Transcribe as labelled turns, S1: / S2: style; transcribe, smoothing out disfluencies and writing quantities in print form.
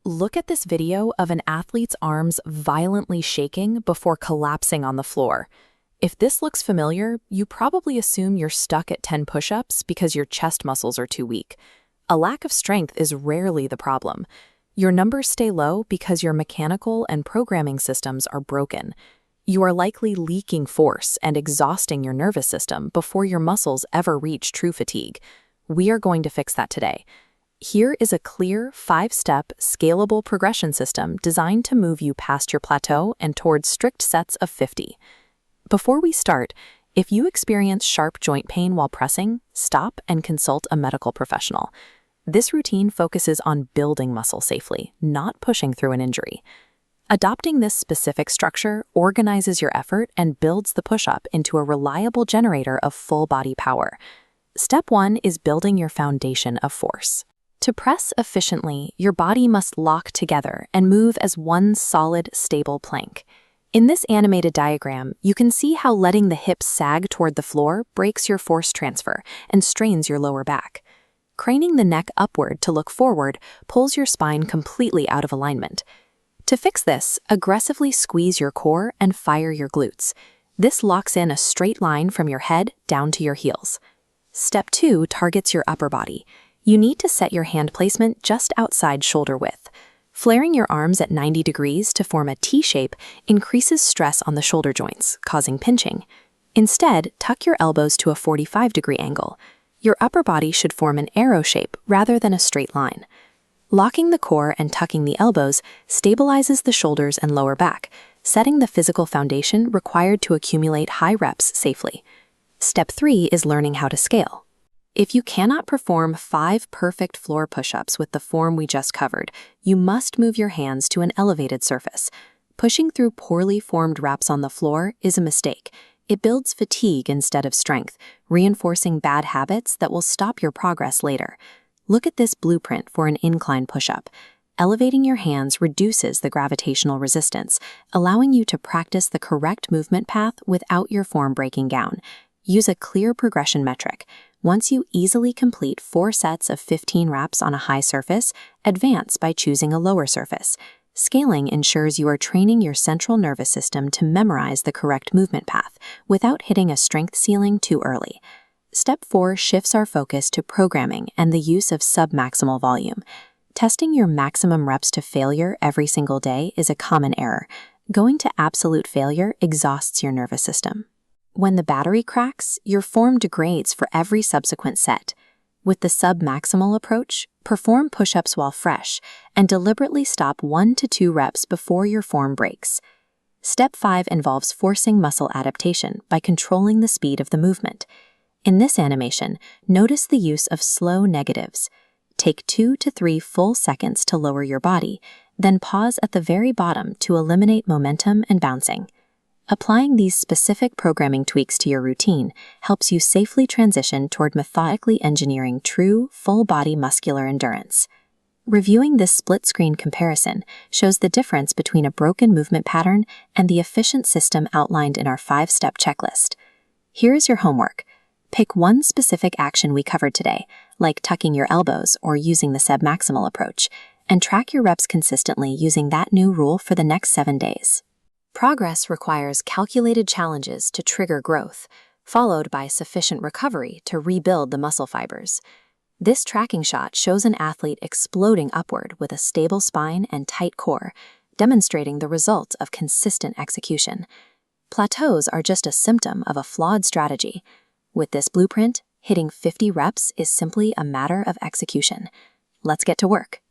S1: Look at this video of an athlete's arms violently shaking before collapsing on the floor. If this looks familiar, you probably assume you're stuck at 10 push-ups because your chest muscles are too weak. A lack of strength is rarely the problem. Your numbers stay low because your mechanical and programming systems are broken. You are likely leaking force and exhausting your nervous system before your muscles ever reach true fatigue. We are going to fix that today. Here is a clear, 5-step, scalable progression system designed to move you past your plateau and towards strict sets of 50. Before we start, if you experience sharp joint pain while pressing, stop and consult a medical professional. This routine focuses on building muscle safely, not pushing through an injury. Adopting this specific structure organizes your effort and builds the push-up into a reliable generator of full-body power. Step 1 is building your foundation of force. To press efficiently, your body must lock together and move as one solid, stable plank. In this animated diagram, you can see how letting the hips sag toward the floor breaks your force transfer and strains your lower back. Craning the neck upward to look forward pulls your spine completely out of alignment. To fix this, aggressively squeeze your core and fire your glutes. This locks in a straight line from your head down to your heels. Step 2 targets your upper body. You need to set your hand placement just outside shoulder width. Flaring your arms at 90 degrees to form a T shape increases stress on the shoulder joints, causing pinching. Instead, tuck your elbows to a 45-degree angle. Your upper body should form an arrow shape rather than a straight line. Locking the core and tucking the elbows stabilizes the shoulders and lower back, setting the physical foundation required to accumulate high reps safely. Step 3 is learning how to scale. If you cannot perform 5 perfect floor push-ups with the form we just covered, you must move your hands to an elevated surface. Pushing through poorly formed reps on the floor is a mistake. It builds fatigue instead of strength, reinforcing bad habits that will stop your progress later. Look at this blueprint for an incline push-up. Elevating your hands reduces the gravitational resistance, allowing you to practice the correct movement path without your form breaking down. Use a clear progression metric. Once you easily complete 4 sets of 15 reps on a high surface, advance by choosing a lower surface. Scaling ensures you are training your central nervous system to memorize the correct movement path without hitting a strength ceiling too early. Step 4 shifts our focus to programming and the use of submaximal volume. Testing your maximum reps to failure every single day is a common error. Going to absolute failure exhausts your nervous system. When the battery cracks, your form degrades for every subsequent set. With the submaximal approach, perform push-ups while fresh and deliberately stop 1 to 2 reps before your form breaks. Step 5 involves forcing muscle adaptation by controlling the speed of the movement. In this animation, notice the use of slow negatives. Take 2 to 3 full seconds to lower your body, then pause at the very bottom to eliminate momentum and bouncing. Applying these specific programming tweaks to your routine helps you safely transition toward methodically engineering true, full-body muscular endurance. Reviewing this split-screen comparison shows the difference between a broken movement pattern and the efficient system outlined in our 5-step checklist. Here is your homework. Pick one specific action we covered today, like tucking your elbows or using the submaximal approach, and track your reps consistently using that new rule for the next 7 days. Progress requires calculated challenges to trigger growth, followed by sufficient recovery to rebuild the muscle fibers. This tracking shot shows an athlete exploding upward with a stable spine and tight core, demonstrating the result of consistent execution. Plateaus are just a symptom of a flawed strategy. With this blueprint, hitting 50 reps is simply a matter of execution. Let's get to work.